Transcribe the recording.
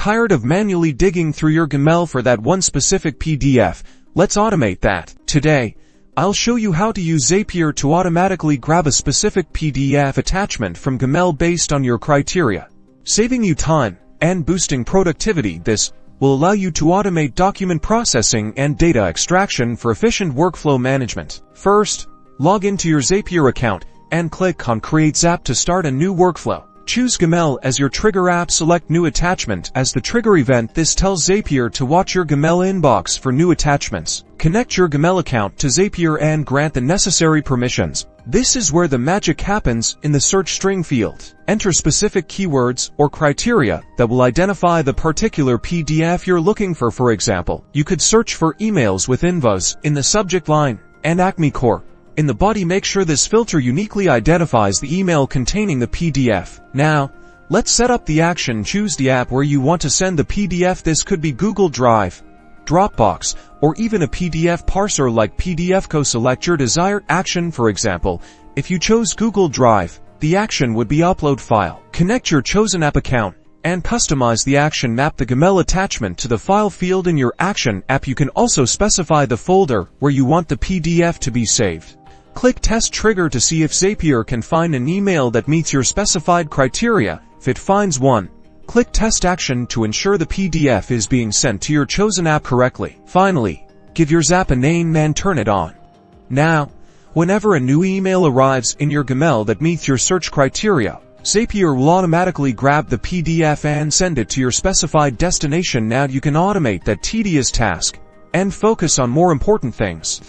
Tired of manually digging through your Gmail for that one specific PDF? Let's automate that. Today, I'll show you how to use Zapier to automatically grab a specific PDF attachment from Gmail based on your criteria, saving you time and boosting productivity. This will allow you to automate document processing and data extraction for efficient workflow management. First, log into your Zapier account and click on Create Zap to start a new workflow. Choose Gmail as your trigger app. Select New Attachment as the trigger event. This tells Zapier to watch your Gmail inbox for new attachments. Connect your Gmail account to Zapier and grant the necessary permissions. This is where the magic happens. In the search string field, enter specific keywords or criteria that will identify the particular PDF you're looking for. For example, you could search for emails with invos in the subject line and Acme Core in the body. Make sure this filter uniquely identifies the email containing the PDF. Now, let's set up the action. Choose the app where you want to send the PDF. This could be Google Drive, Dropbox, or even a PDF parser like PDFco. Select your desired action. For example, if you chose Google Drive, the action would be upload file. Connect your chosen app account and customize the action. Map the Gmail attachment to the file field in your action app. You can also specify the folder where you want the PDF to be saved. Click Test Trigger to see if Zapier can find an email that meets your specified criteria. If it finds one, click Test Action to ensure the PDF is being sent to your chosen app correctly. Finally, give your Zap a name and turn it on. Now, whenever a new email arrives in your Gmail that meets your search criteria, Zapier will automatically grab the PDF and send it to your specified destination. Now you can automate that tedious task and focus on more important things.